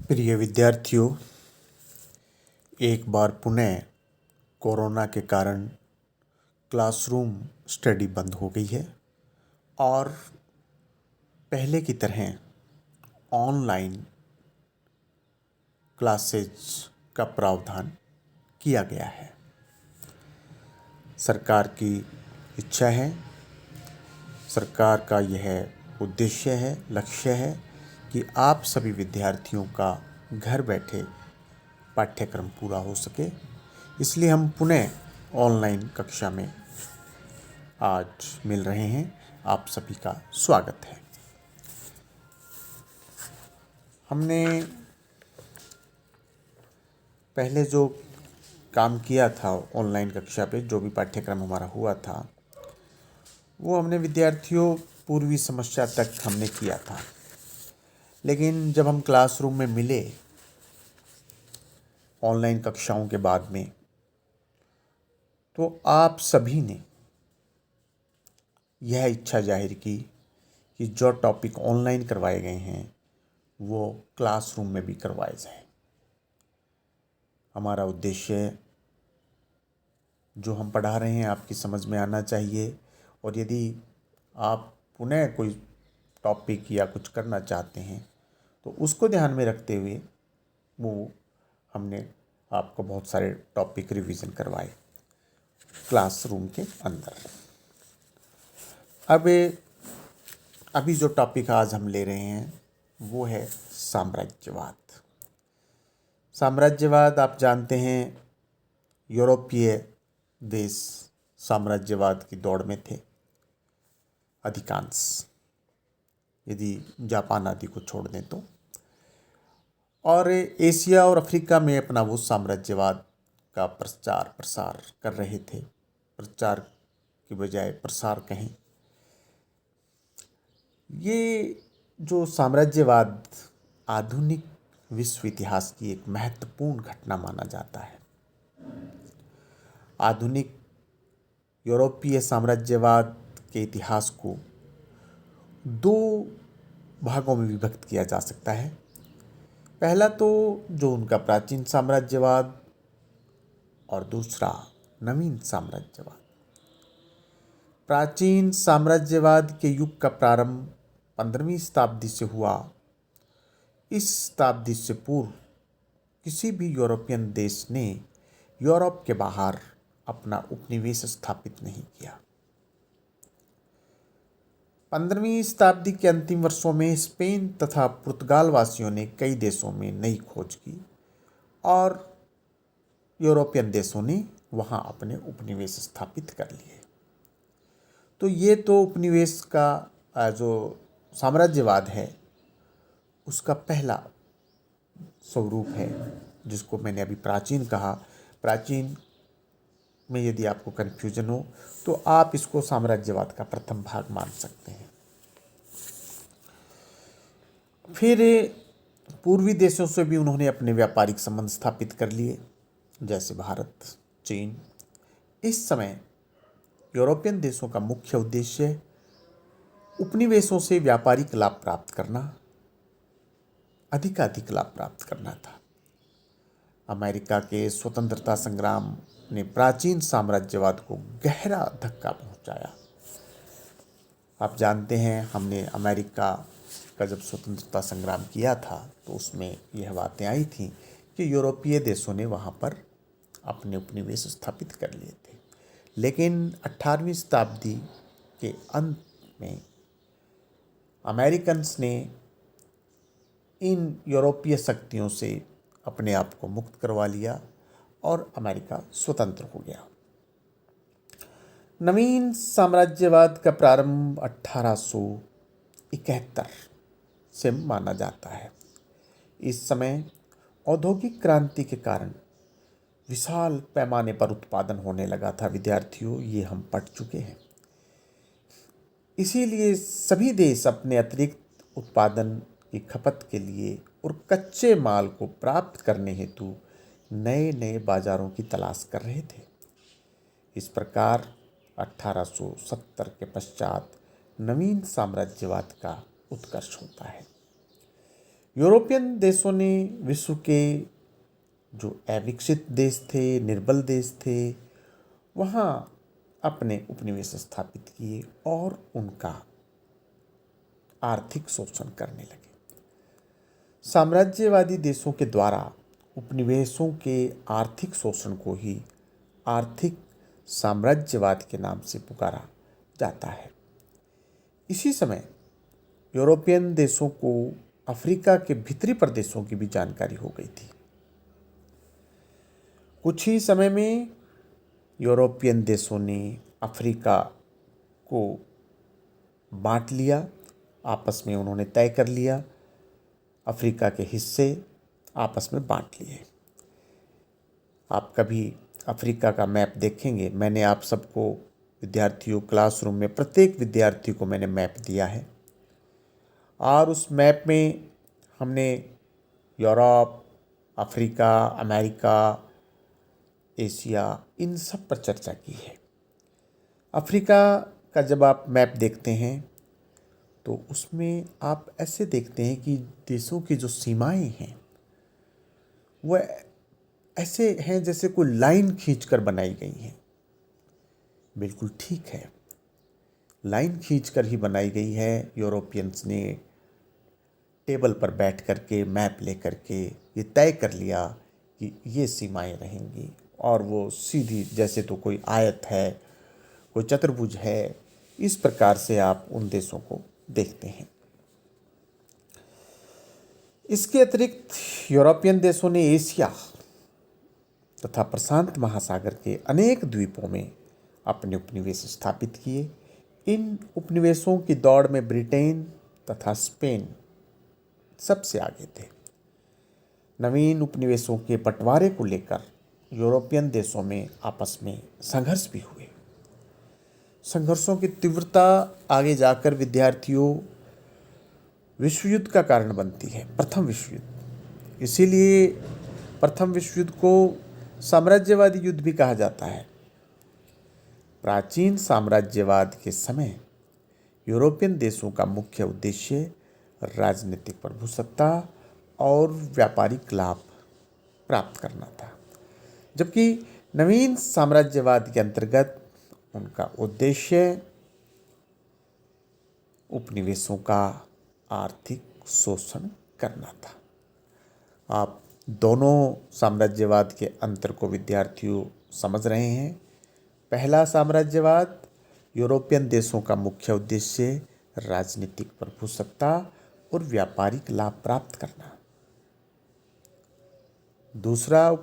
प्रिय विद्यार्थियों, एक बार पुनः कोरोना के कारण क्लासरूम स्टडी बंद हो गई है और पहले की तरह ऑनलाइन क्लासेज का प्रावधान किया गया है। सरकार की इच्छा है, सरकार का यह उद्देश्य है, लक्ष्य है कि आप सभी विद्यार्थियों का घर बैठे पाठ्यक्रम पूरा हो सके। इसलिए हम पुनः ऑनलाइन कक्षा में आज मिल रहे हैं। आप सभी का स्वागत है। हमने पहले जो काम किया था ऑनलाइन कक्षा पे, जो भी पाठ्यक्रम हमारा हुआ था, वो हमने विद्यार्थियों पूर्वी समस्या तक हमने किया था। लेकिन जब हम क्लासरूम में मिले ऑनलाइन कक्षाओं के बाद में, तो आप सभी ने यह इच्छा जाहिर की कि जो टॉपिक ऑनलाइन करवाए गए हैं वो क्लासरूम में भी करवाए जाएं। हमारा उद्देश्य जो हम पढ़ा रहे हैं आपकी समझ में आना चाहिए, और यदि आप पुनः कोई टॉपिक या कुछ करना चाहते हैं तो उसको ध्यान में रखते हुए वो हमने आपको बहुत सारे टॉपिक रिवीजन करवाए क्लासरूम के अंदर। अभी जो टॉपिक आज हम ले रहे हैं वो है साम्राज्यवाद। साम्राज्यवाद आप जानते हैं, यूरोपीय देश साम्राज्यवाद की दौड़ में थे अधिकांश, यदि जापान आदि को छोड़ दें तो। और एशिया और अफ्रीका में अपना वो साम्राज्यवाद का प्रचार प्रसार कर रहे थे। प्रचार की बजाय प्रसार कहें। ये जो साम्राज्यवाद आधुनिक विश्व इतिहास की एक महत्वपूर्ण घटना माना जाता है। आधुनिक यूरोपीय साम्राज्यवाद के इतिहास को दो भागों में विभक्त किया जा सकता है। पहला तो जो उनका प्राचीन साम्राज्यवाद, और दूसरा नवीन साम्राज्यवाद। प्राचीन साम्राज्यवाद के युग का प्रारंभ 15वीं शताब्दी से हुआ। इस शताब्दी से पूर्व किसी भी यूरोपियन देश ने यूरोप के बाहर अपना उपनिवेश स्थापित नहीं किया। 15वीं शताब्दी के अंतिम वर्षों में स्पेन तथा पुर्तगाल वासियों ने कई देशों में नई खोज की और यूरोपियन देशों ने वहां अपने उपनिवेश स्थापित कर लिए। तो ये तो उपनिवेश का जो साम्राज्यवाद है उसका पहला स्वरूप है, जिसको मैंने अभी प्राचीन कहा। प्राचीन में यदि आपको कन्फ्यूजन हो तो आप इसको साम्राज्यवाद का प्रथम भाग मान सकते हैं। फिर पूर्वी देशों से भी उन्होंने अपने व्यापारिक संबंध स्थापित कर लिए, जैसे भारत, चीन। इस समय यूरोपियन देशों का मुख्य उद्देश्य उपनिवेशों से व्यापारिक लाभ प्राप्त करना, अधिकाधिक लाभ प्राप्त करना था। अमेरिका के स्वतंत्रता संग्राम ने प्राचीन साम्राज्यवाद को गहरा धक्का पहुंचाया। आप जानते हैं, हमने अमेरिका का जब स्वतंत्रता संग्राम किया था तो उसमें यह बातें आई थी कि यूरोपीय देशों ने वहाँ पर अपने उपनिवेश स्थापित कर लिए थे। लेकिन 18वीं शताब्दी के अंत में अमेरिकन्स ने इन यूरोपीय शक्तियों से अपने आप को मुक्त करवा लिया और अमेरिका स्वतंत्र हो गया। नवीन साम्राज्यवाद का प्रारंभ 1871 से माना जाता है। इस समय औद्योगिक क्रांति के कारण विशाल पैमाने पर उत्पादन होने लगा था। विद्यार्थियों, ये हम पढ़ चुके हैं। इसीलिए सभी देश अपने अतिरिक्त उत्पादन की खपत के लिए और कच्चे माल को प्राप्त करने हेतु नए नए बाजारों की तलाश कर रहे थे। इस प्रकार 1870 के पश्चात नवीन साम्राज्यवाद का उत्कर्ष होता है। यूरोपियन देशों ने विश्व के जो अविकसित देश थे, निर्बल देश थे, वहाँ अपने उपनिवेश स्थापित किए और उनका आर्थिक शोषण करने लगे। साम्राज्यवादी देशों के द्वारा उपनिवेशों के आर्थिक शोषण को ही आर्थिक साम्राज्यवाद के नाम से पुकारा जाता है। इसी समय यूरोपियन देशों को अफ्रीका के भीतरी प्रदेशों की भी जानकारी हो गई थी। कुछ ही समय में यूरोपियन देशों ने अफ्रीका को बांट लिया, आपस में उन्होंने तय कर लिया, अफ्रीका के हिस्से आपस में बांट लिए। आप कभी अफ्रीका का मैप देखेंगे, मैंने आप सबको विद्यार्थियों क्लासरूम में प्रत्येक विद्यार्थी को मैंने मैप दिया है और उस मैप में हमने यूरोप, अफ्रीका, अमेरिका, एशिया, इन सब पर चर्चा की है। अफ्रीका का जब आप मैप देखते हैं तो उसमें आप ऐसे देखते हैं कि देशों की जो सीमाएं हैं वह ऐसे हैं जैसे कोई लाइन खींचकर बनाई गई हैं। बिल्कुल ठीक है, लाइन खींचकर ही बनाई गई है। यूरोपियंस ने टेबल पर बैठ कर के मैप लेकर के ये तय कर लिया कि ये सीमाएं रहेंगी और वो सीधी, जैसे तो कोई आयत है, कोई चतुर्भुज है, इस प्रकार से आप उन देशों को देखते हैं। इसके अतिरिक्त यूरोपियन देशों ने एशिया तथा प्रशांत महासागर के अनेक द्वीपों में अपने उपनिवेश स्थापित किए। इन उपनिवेशों की दौड़ में ब्रिटेन तथा स्पेन सबसे आगे थे। नवीन उपनिवेशों के बंटवारे को लेकर यूरोपियन देशों में आपस में संघर्ष भी हुए। संघर्षों की तीव्रता आगे जाकर विद्यार्थियों विश्व युद्ध का कारण बनती है, प्रथम विश्व युद्ध। इसीलिए प्रथम विश्व युद्ध को साम्राज्यवादी युद्ध भी कहा जाता है। प्राचीन साम्राज्यवाद के समय यूरोपियन देशों का मुख्य उद्देश्य राजनीतिक प्रभुसत्ता और व्यापारिक लाभ प्राप्त करना था, जबकि नवीन साम्राज्यवाद के अंतर्गत उनका उद्देश्य उपनिवेशों का आर्थिक शोषण करना था। आप दोनों साम्राज्यवाद के अंतर को विद्यार्थियों समझ रहे हैं। पहला साम्राज्यवाद, यूरोपियन देशों का मुख्य उद्देश्य राजनीतिक प्रभुसत्ता और व्यापारिक लाभ प्राप्त करना। दूसरा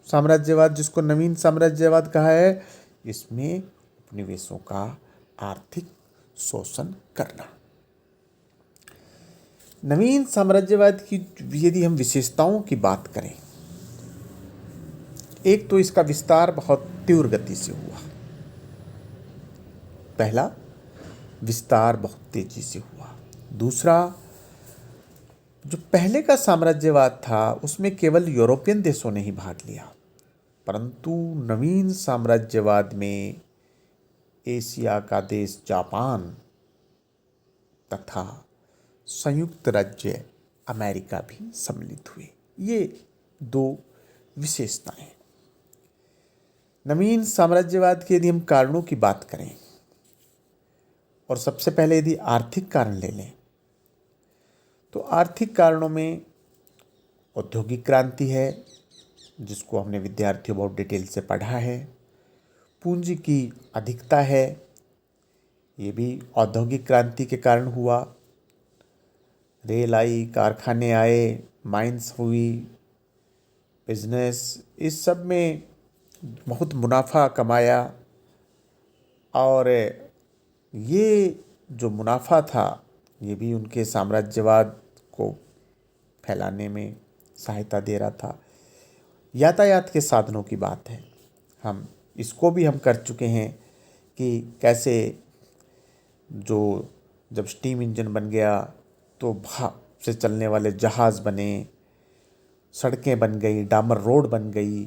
साम्राज्यवाद, जिसको नवीन साम्राज्यवाद कहा है, इसमें उपनिवेशों का आर्थिक शोषण करना। नवीन साम्राज्यवाद की यदि हम विशेषताओं की बात करें, एक तो इसका विस्तार बहुत तीव्र गति से हुआ। पहला, विस्तार बहुत तेजी से हुआ। दूसरा, जो पहले का साम्राज्यवाद था उसमें केवल यूरोपियन देशों ने ही भाग लिया, परंतु नवीन साम्राज्यवाद में एशिया का देश जापान तथा संयुक्त राज्य अमेरिका भी सम्मिलित हुए। ये दो विशेषताएं। नवीन साम्राज्यवाद के यदि हम कारणों की बात करें और सबसे पहले यदि आर्थिक कारण ले लें, तो आर्थिक कारणों में औद्योगिक क्रांति है, जिसको हमने विद्यार्थियों बहुत डिटेल से पढ़ा है। पूंजी की अधिकता है, ये भी औद्योगिक क्रांति के कारण हुआ। रेल आई, कारखाने आए, माइंस हुई, बिजनेस, इस सब में बहुत मुनाफा कमाया और ये जो मुनाफा था ये भी उनके साम्राज्यवाद को फैलाने में सहायता दे रहा था। यातायात के साधनों की बात है, हम इसको भी हम कर चुके हैं कि कैसे जो जब स्टीम इंजन बन गया तो भाप से चलने वाले जहाज़ बने, सड़कें बन गई, डामर रोड बन गई,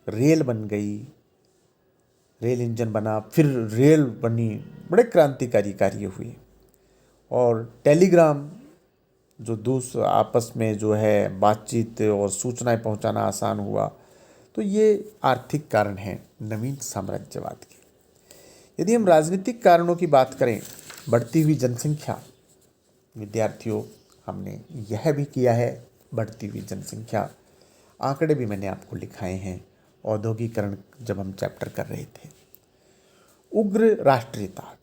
रेल बन गई, रेल इंजन बना, फिर रेल बनी, बड़े क्रांतिकारी कार्य हुए। और टेलीग्राम जो आपस में जो है बातचीत और सूचनाएं पहुंचाना आसान हुआ। तो ये आर्थिक कारण हैं नवीन साम्राज्यवाद के। यदि हम राजनीतिक कारणों की बात करें, बढ़ती हुई जनसंख्या, विद्यार्थियों हमने यह भी किया है, बढ़ती हुई जनसंख्या, आंकड़े भी मैंने आपको लिखाए हैं औद्योगिकरण जब हम चैप्टर कर रहे थे। उग्र राष्ट्रीयता,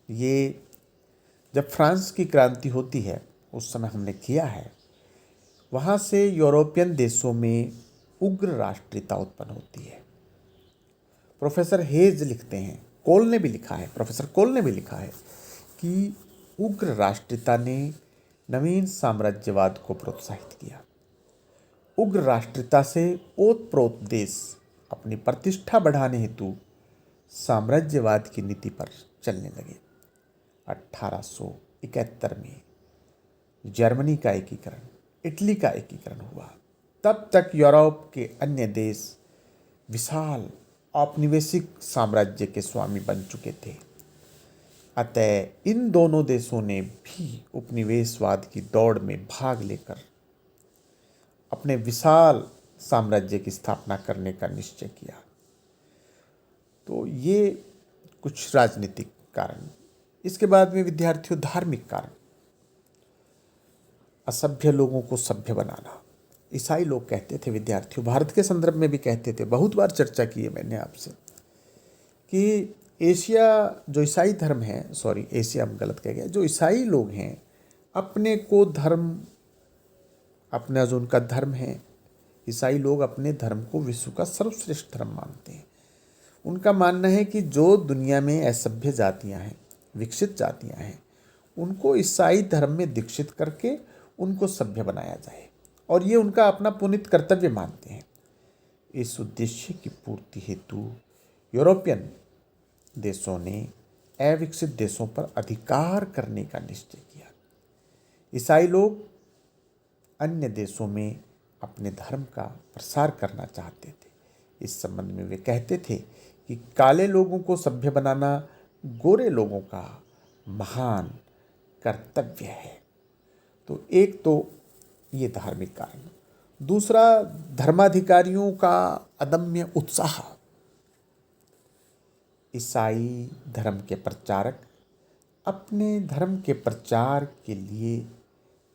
ये जब फ्रांस की क्रांति होती है उस समय हमने किया है। वहाँ से यूरोपियन देशों में उग्र राष्ट्रीयता उत्पन्न होती है। प्रोफेसर हेज लिखते हैं, कोल ने भी लिखा है, प्रोफेसर कोल ने भी लिखा है कि उग्र राष्ट्रीयता ने नवीन साम्राज्यवाद को प्रोत्साहित किया। उग्र राष्ट्रीयता से ओतप्रोत देश अपनी प्रतिष्ठा बढ़ाने हेतु साम्राज्यवाद की नीति पर चलने लगे। 1871 में जर्मनी का एकीकरण, इटली का एकीकरण हुआ। तब तक यूरोप के अन्य देश विशाल औपनिवेशिक साम्राज्य के स्वामी बन चुके थे। अतः इन दोनों देशों ने भी उपनिवेशवाद की दौड़ में भाग लेकर अपने विशाल साम्राज्य की स्थापना करने का निश्चय किया। तो ये कुछ राजनीतिक कारण। इसके बाद में विद्यार्थियों, धार्मिक कारण, असभ्य लोगों को सभ्य बनाना। ईसाई लोग कहते थे विद्यार्थियों, भारत के संदर्भ में भी कहते थे, बहुत बार चर्चा की है मैंने आपसे, कि एशिया जो ईसाई धर्म है, सॉरी एशिया हम गलत कह गया, जो ईसाई लोग हैं अपने को धर्म, अपना जो उनका धर्म है, ईसाई लोग अपने धर्म को विश्व का सर्वश्रेष्ठ धर्म मानते हैं। उनका मानना है कि जो दुनिया में असभ्य जातियां हैं, विकसित जातियां हैं, उनको ईसाई धर्म में दीक्षित करके उनको सभ्य बनाया जाए, और ये उनका अपना पुनीत कर्तव्य मानते हैं। इस उद्देश्य की पूर्ति हेतु यूरोपियन देशों ने अविकसित देशों पर अधिकार करने का निश्चय किया। ईसाई लोग अन्य देशों में अपने धर्म का प्रसार करना चाहते थे। इस संबंध में वे कहते थे कि काले लोगों को सभ्य बनाना गोरे लोगों का महान कर्तव्य है। तो एक तो ये धार्मिक कारण, दूसरा धर्माधिकारियों का अदम्य उत्साह। ईसाई धर्म के प्रचारक अपने धर्म के प्रचार के लिए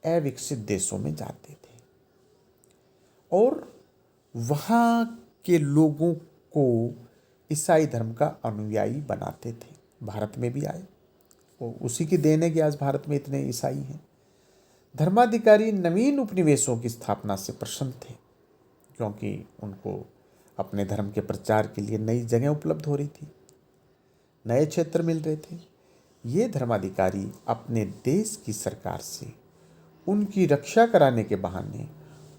अविकसित देशों में जाते थे और वहाँ के लोगों को ईसाई धर्म का अनुयायी बनाते थे। भारत में भी आए, वो उसी की देन है कि आज भारत में इतने ईसाई हैं। धर्माधिकारी नवीन उपनिवेशों की स्थापना से प्रसन्न थे, क्योंकि उनको अपने धर्म के प्रचार के लिए नई जगह उपलब्ध हो रही थी, नए क्षेत्र मिल रहे थे। ये धर्माधिकारी अपने देश की सरकार से उनकी रक्षा कराने के बहाने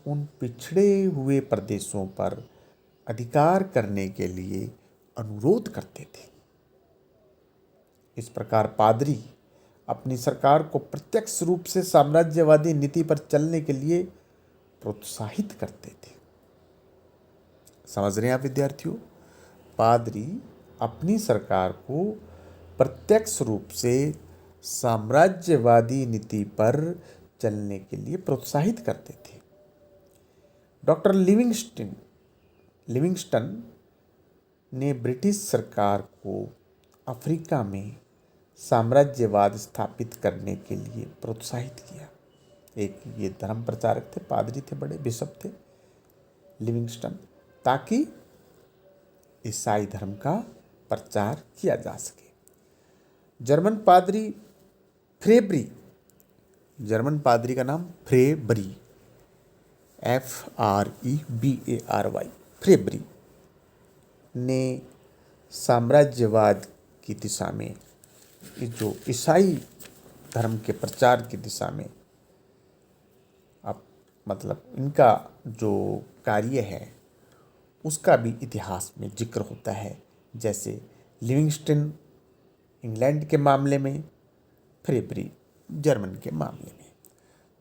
उन पिछड़े हुए प्रदेशों पर अधिकार करने के लिए अनुरोध करते थे। इस प्रकार पादरी अपनी सरकार को प्रत्यक्ष रूप से साम्राज्यवादी नीति पर चलने के लिए प्रोत्साहित करते थे। समझ रहे हैं आप विद्यार्थियों? पादरी अपनी सरकार को प्रत्यक्ष रूप से साम्राज्यवादी नीति पर चलने के लिए प्रोत्साहित करते थे। डॉक्टर लिविंगस्टन ने ब्रिटिश सरकार को अफ्रीका में साम्राज्यवाद स्थापित करने के लिए प्रोत्साहित किया। एक ये धर्म प्रचारक थे, पादरी थे, बड़े बिशप थे लिविंगस्टन, ताकि ईसाई धर्म का प्रचार किया जा सके। जर्मन पादरी फ्रेबरी, जर्मन पादरी का नाम फ्रेबरी, FREBARY, फ्रेबरी ने साम्राज्यवाद की दिशा में, जो ईसाई धर्म के प्रचार की दिशा में, अब मतलब इनका जो कार्य है उसका भी इतिहास में जिक्र होता है। जैसे लिविंगस्टन इंग्लैंड के मामले में, फ्रेबरी जर्मन के मामले में।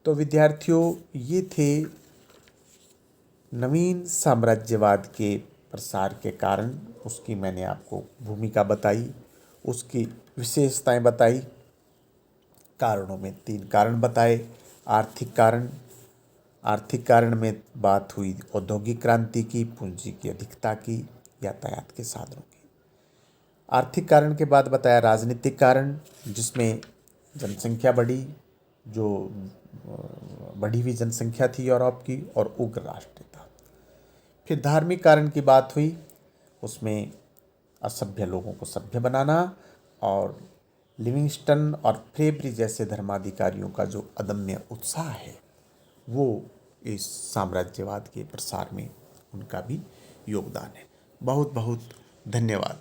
तो विद्यार्थियों, ये थे नवीन साम्राज्यवाद के प्रसार के कारण। उसकी मैंने आपको भूमिका बताई, उसकी विशेषताएं बताई, कारणों में 3 कारण बताए। आर्थिक कारण में बात हुई औद्योगिक क्रांति की, पूंजी की अधिकता की, यातायात के साधनों की। आर्थिक कारण के बाद बताया राजनीतिक कारण, जिसमें जनसंख्या बढ़ी, जो बढ़ी हुई जनसंख्या थी यूरोप की, और उग्र राष्ट्रीयता। फिर धार्मिक कारण की बात हुई, उसमें असभ्य लोगों को सभ्य बनाना और लिविंगस्टन और फ्लेबरी जैसे धर्माधिकारियों का जो अदम्य उत्साह है, वो इस साम्राज्यवाद के प्रसार में उनका भी योगदान है। बहुत बहुत धन्यवाद।